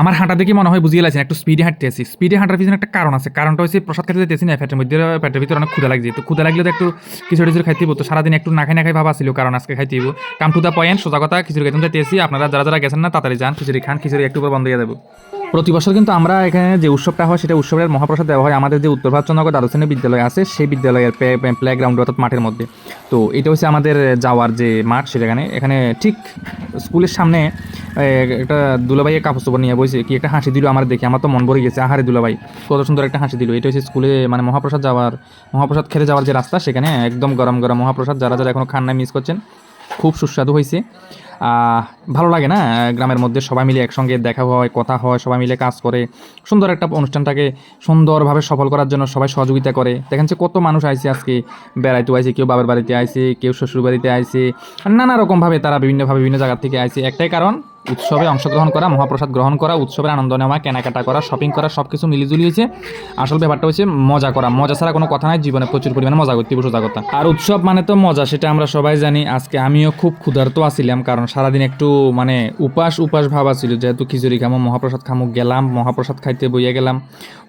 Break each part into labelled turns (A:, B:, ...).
A: আমার হাঁটা দেখে মনে হয় বুঝিয়ে লাগছে একটু স্পিডে হাঁটতে আসি। স্পিডে হাঁটার পিছনে একটা কারণ আছে, কারণটা হচ্ছে প্রসাদ খেতে যেতেছি না, পেটের ভিতরে অনেক ক্ষুদা লাগছে। তো ক্ষুদা লাগলে তো একটু খিচুড়ি খাইতে হইব। তো সারাদিন একটু না খাই ভাবা ছিল, কারণ আজকে খাইতে হইব। কাম টু দ্য পয়েন্ট, সোজা কথা, খিচুড়ি খাইতে যেতেছি। আপনারা যারা যারা গেছেন না তাড়াতাড়ি যান, খিচুড়ি খান, খিচুড়ি একটু পর বন্ধ হয়ে যাবে। প্রতি বছর কিন্তু আমরা এখানে যে উৎসবটা হয় সেটা উৎসবের মহাপ্রসাদ দেওয়া হয় আমাদের যে উত্তর ভারতচন্দ্রনগর দ্বাদশ শ্রেণী বিদ্যালয় আছে সেই বিদ্যালয়ের প্লেগ্রাউন্ড অর্থাৎ মাঠের মধ্যে। তো এটা হচ্ছে আমাদের যাওয়ার যে মাঠ সেখানে, এখানে ঠিক স্কুলের সামনে একটা দুলাভাইয়ের কাপড় চোপড় নিয়ে বসে কি একটা হাসি দিল আমার দেখে, আমার তো মন ভরে গেছে। আহারে দুলাভাই কত সুন্দর একটা হাসি দিল। এটা হচ্ছে স্কুলে মানে মহাপ্রসাদ খেতে যাওয়ার যে রাস্তা, সেখানে একদম গরম গরম মহাপ্রসাদ, যারা যারা এখনো খান নাই মিস করছেন, খুব সুস্বাদু হয়েছে। ভালো লাগে না গ্রামের মধ্যে সবাই মিলে একসঙ্গে দেখা হয়, কথা হয়, সবাই মিলে কাজ করে সুন্দর একটা অনুষ্ঠানটাকে সুন্দরভাবে সফল করার জন্য সবাই সহযোগিতা করে। দেখেন যে কত মানুষ আইছে আজকে, বেড়াইতে আইছে, কেউ বাবার বাড়িতে আইছে, কেউ শ্বশুর বাড়িতে আইছে, নানা রকমভাবে তারা বিভিন্নভাবে বিভিন্ন জায়গা থেকে আইছে। একটাই কারণ, উৎসবে অংশগ্রহণ করা, মহাপ্রসাদ গ্রহণ করা, উৎসবের আনন্দ নেওয়া, কেনাকাটা করা, শপিং করা, সব কিছু মিলিজুলি হয়েছে। আসল ব্যাপারটা হচ্ছে মজা করা। মজা ছাড়া কোনো কথা নাই, জীবনে প্রচুর পরিমাণে মজা করতে বসে কথা। আর উৎসব মানে তো মজা, সেটা আমরা সবাই জানি। আজকে আমিও খুব ক্ষুধার্ত আছিলাম, কারণ সারাদিন একটু মানে উপাস ভাবা ছিল, যেহেতু খিচুড়ি খামো, মহাপ্রসাদ খামো, গেলাম মহাপ্রসাদ খাইতে বইয়া গেলাম,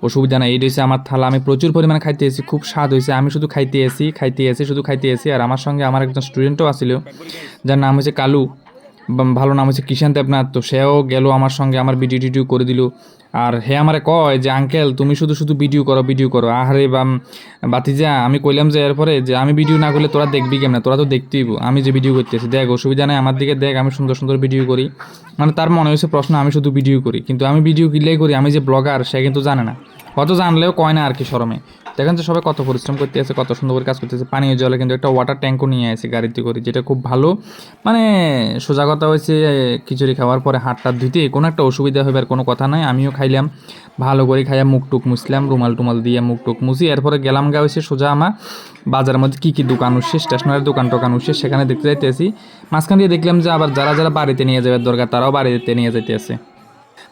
A: অসুবিধা নাই। এইটা হচ্ছে আমার থালা, আমি প্রচুর পরিমাণে খাইতে এসেছি, খুব স্বাদ হয়েছে। আমি শুধু খাইতে এসেছি। আর আমার সঙ্গে আমার একজন স্টুডেন্টও আসছিল, যার নাম হচ্ছে কালু, ভালো নাম হচ্ছে কিষান দেবনাথ। তো সেও গেল আমার সঙ্গে, আমার ভিডিও করে দিল। আর হে আমারে কয় যে আঙ্কেল তুমি শুধু ভিডিও করো। আহারে বাতিজা, আমি কইলাম যে এরপরে যে আমি ভিডিও না করলে তোরা দেখবি কেমন, তোরা তো দেখতেইব আমি যে ভিডিও করতেছি, দেখ অসুবিধা নেই, আমার দিকে দেখ, আমি সুন্দর ভিডিও করি। মানে তার মনে হয়েছে প্রশ্ন আমি শুধু ভিডিও করি, কিন্তু আমি ভিডিও কিনলেই করি, আমি যে ব্লগার সে কিন্তু জানে না, কত জানলেও কয় না আর কি শরমে। দেখেন যে সবাই কত পরিশ্রম করতে আছে, কত সুন্দর করে কাজ করতেছে। পানীয় জলে কিন্তু একটা ওয়াটার ট্যাঙ্কও নিয়ে আসে গাড়িতে করে, যেটা খুব ভালো। মানে সোজা কথা হয়েছে, খিচুড়ি খাওয়ার পরে হাতটা ধুতে কোনো একটা অসুবিধা হবে আর কোনো কথা নাই। আমিও খাইলাম, ভালো করে খাইয়া মুখ টুক মুছলাম, রুমাল টুমাল দিয়ে মুখ টুক মুছি। এরপরে গেলাম গা হয়েছে সোজা আমার বাজারের মধ্যে কী দোকান উঠছে, স্টেশনারি দোকান টোকান উঠছে, সেখানে দেখতে যাইতেছি। মাঝখান দিয়ে দেখলাম যে আবার যারা যারা বাড়িতে নিয়ে যাওয়ার দরকার তারাও বাড়িতে নিয়ে যাইতেছে।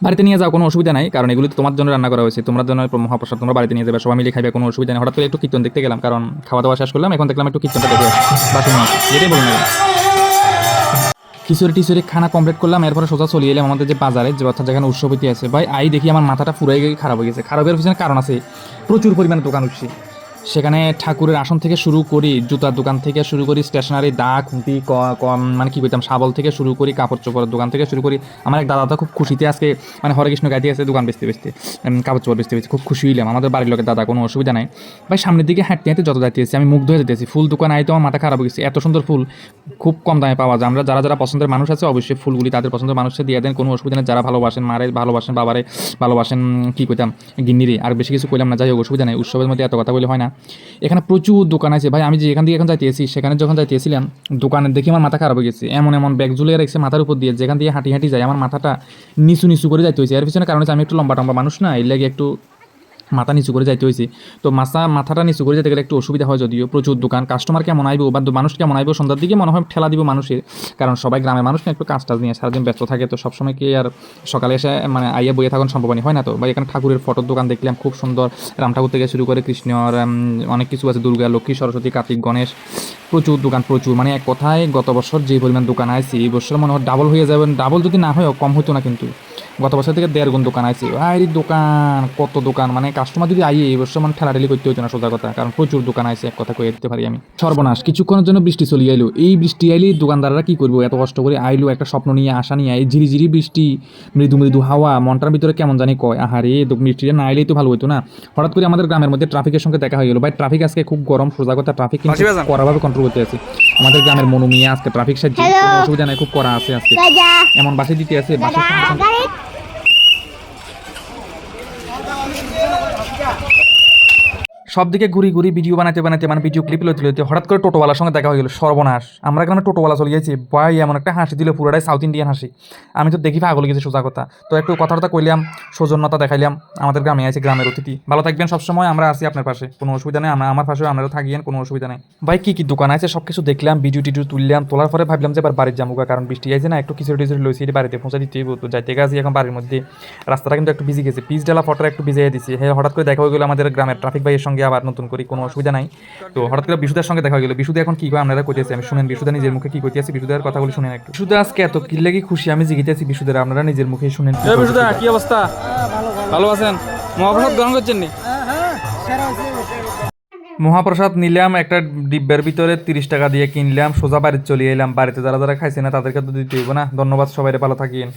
A: বাড়িতে নিয়ে যাও, কোনো অসুবিধা নাই, কারণ এগুলো তোমার জন্য রান্না করা হয়েছে, তোমার জন্য মহাপ্রসাদ, তোমরা বাড়িতে নিয়ে যাবে, সবাই মিলে খাইবে, কোনো অসুবিধা নেই। হঠাৎ করে একটু কীর্তন দেখতে গেলাম, কারণ খাওয়া দাওয়া শেষ করলাম, এখন দেখলাম একটু কীর্তনটা দেখে বাসুন যেটাই বলুন না। খিচুড়ি খানা কমপ্লিট করলাম, এরপরে সোজা চলে এলাম আমাদের যে বাজারে, যে অর্থাৎ যেখানে উৎসবটি আছে। ভাই দেখি আমার মাথাটা পুরাই খারাপ হয়ে গেছে। খারাপের পিছনে কারণ আছে, প্রচুর পরিমাণে দোকান উঠছে সেখানে। ঠাকুরের আসন থেকে শুরু করি, জুতার দোকান থেকে শুরু করি, স্টেশনারি দা খুঁটি মানে কী করতাম, শাবল থেকে শুরু করি, কাপড় চোপড়ের দোকান থেকে শুরু করি। আমার এক দাদা তো খুব খুশিতে আজকে মানে হরে কৃষ্ণ গাইতে আছে দোকান বেচতে কাপড় চোপড় বেচতে খুব খুশি হইলাম। আমাদের বাড়ির লোকের দাদা, কোনো অসুবিধা নাই। ভাই সামনের দিকে হাঁটতে যত যাইতেছি আমি মুগ্ধ হয়ে যেতেছি। ফুল দোকান তো আমার মাথা খারাপ হয়ে গেছে, এত সুন্দর ফুল খুব কম দামে পাওয়া যায়। আমরা যারা যারা পছন্দের মানুষ আছে অবশ্যই ফুলগুলি তাদের পছন্দের মানুষকে দিয়ে দেন, কোনো অসুবিধা নেই। যারা ভালোবাসেন, মারে ভালোবাসেন, বাবারে ভালোবাসেন, কী করতাম গিন্নিরে, আর বেশি কিছু কইলাম না, যাই হোক অসুবিধা নেই। উৎসবের মধ্যে এত কথা বলে হয় না। এখানে প্রচুর দোকান আছে ভাই। আমি যে এখান থেকে এখন যাইতেছি, সেখানে যখন যাইতেছিলাম দোকানের দেখে আমার মাথা খারাপ হয়ে গেছে। এমন ব্যাগ ঝুলিয়ে রাখছে মাথার উপর দিয়ে, যেখান দিয়ে হাঁটি যাই আমার মাথাটা নিচু করে যাইতে হয়েছে। এর পিছনে কারণ হচ্ছে আমি একটু লম্বা মানুষ না, এর লাগে একটু মাথা নিচু করে যাইতে হয়েছে। তো মাথাটা নিচু করে যেতে গেলে একটু অসুবিধা হয়, যদিও প্রচুর দোকান, কাস্টমার কেমন আইব বা মানুষ কেমন আইব সন্ধ্যার দিকে মনে হয় ঠেলা দিব মানুষের, কারণ সবাই গ্রামের মানুষ না, একটু কাজ নিয়ে সারাদিন ব্যস্ত থাকে। তো সবসময় কি আর সকালে এসে মানে আইয়া বইয়ে থাকুন সম্ভব হয় না। তো বা এখানে ঠাকুরের ফটোর দোকান দেখলাম খুব সুন্দর, রাম ঠাকুর থেকে শুরু করে কৃষ্ণর অনেক কিছু আছে, দুর্গা, লক্ষ্মী, সরস্বতী, কার্তিক, গণেশ, প্রচুর দোকান প্রচুর। মানে এক কথায় গত বছর যে পরিমাণ দোকান আছে এই বছর মনে হয় ডাবল হয়ে যাবেন। ডাবল যদি না হয় কম হতো না, কিন্তু গত বছর থেকে 1.5 গুণ দোকান আছে। দোকান কত দোকান, মানে কাস্টমার যদি আইয়ে এই বছর মানে ঠেলাঠেলি করতে হতো না সোজা কথা, কারণ প্রচুর দোকান আছে, এক কথা কয়ে দিতে পারি আমি। সর্বনাশ, কিছুক্ষণের জন্য বৃষ্টি চলে আইলো। এই বৃষ্টি আইলে দোকানদাররা কি করবো, এত কষ্ট করে আইলো একটা স্বপ্ন নিয়ে, আশা নিয়ে, এই ঝিরি বৃষ্টি, মৃদু হাওয়া, মনটার ভিতরে কেমন জানি কয় আহারে বৃষ্টিটা না আইলেই তো ভালো হতো না। হঠাৎ করে আমাদের গ্রামের মধ্যে ট্রাফিকের সঙ্গে দেখা হয়ে গেলো। ভাই ট্রাফিক আজকে খুব গরম, সোজা কথা ট্রাফিক কিন্তু কড়াভাবে কন্ট্রোল করতে আছে আমাদের গ্রামের মনু মিয়া। আজকে ট্রাফিক সাহায্য কোনো অসুবিধা নাই, খুব কড়া আছে আজকে, এমন বাসে দিতে আছে বাসের সব দিকে ঘুরি ভিডিও বানাতে মানে ভিডিও ক্লিপ লইতে হঠাৎ করে টোটোওয়ালার সঙ্গে দেখা হয়ে গেল। সর্বনাশ, আমরা গ্রামে টোটোওয়ালা চলে গেছি। ভাই এমন একটা হাসি দিল, পুরোটাই সাউথ ইন্ডিয়ান হাসি। আমি তো দেখি পাগল গেছি সোজা কথা। তো একটু কথাটা কইলাম, সৌজন্যতা দেখাইলাম। আমাদের গ্রামে আছে, গ্রামের অতিথি। ভালো থাকবেন সবসময়, আমরা আছি আপনার পাশে, কোনো অসুবিধা নেই। আমার পাশেও আপনারা থাকিয়েন, কোনো অসুবিধা নেই। ভাই কি দোকান আছে সব কিছু দেখলাম, ভিডিও তুললাম। তোলার পরে ভাবলাম যে এবার বাড়ির যাবো, কারণ বৃষ্টি আছে না, একটু খিচুড়ি লইছি, বাড়িতে পৌঁছা দিতে হইব। তো যাইতে গেছি এখন বাড়ির মধ্যে, রাস্তাটা কিন্তু একটু ভিজে গেছে, পিচ ডালা ফটোটা একটু ভিজিয়ে দিচ্ছি। হ্যাঁ হঠাৎ করে দেখা হয়ে গেলো আমাদের গ্রামের ট্রাফিক ভাইয়ের সঙ্গে গিয়ে আবার নতুন করি, কোনো অসুবিধা নাই। তো হঠাৎ করে বিশুদার সঙ্গে দেখা হয়ে গেল। বিশুদা এখন কি করে আপনারা কইতেছে, আমি শুনেন বিশুদা নিজের মুখে কি কইতেছে, বিশুদার কথাগুলো শুনেন একটু। বিশুদা আজকে এত কি লাগি খুশি আমি জিজ্ঞেসেছি বিশুদার, আপনারা নিজের মুখে শুনেন।
B: বিশুদা কি অবস্থা? ভালো আছেন? মহাপ্রসাদ গ্রহণ করছেন নি?
A: মহাপ্রসাদ নিলাম একটা ডিব্বার ভিতরে 30 টাকা দিয়ে কিনলাম, সোজা বাড়িতে চলে এলাম। বাড়িতে যারা যারা খাইছে না তাদেরকে তো দিতে হইব না। ধন্যবাদ, সবাই ভালো থাকিন।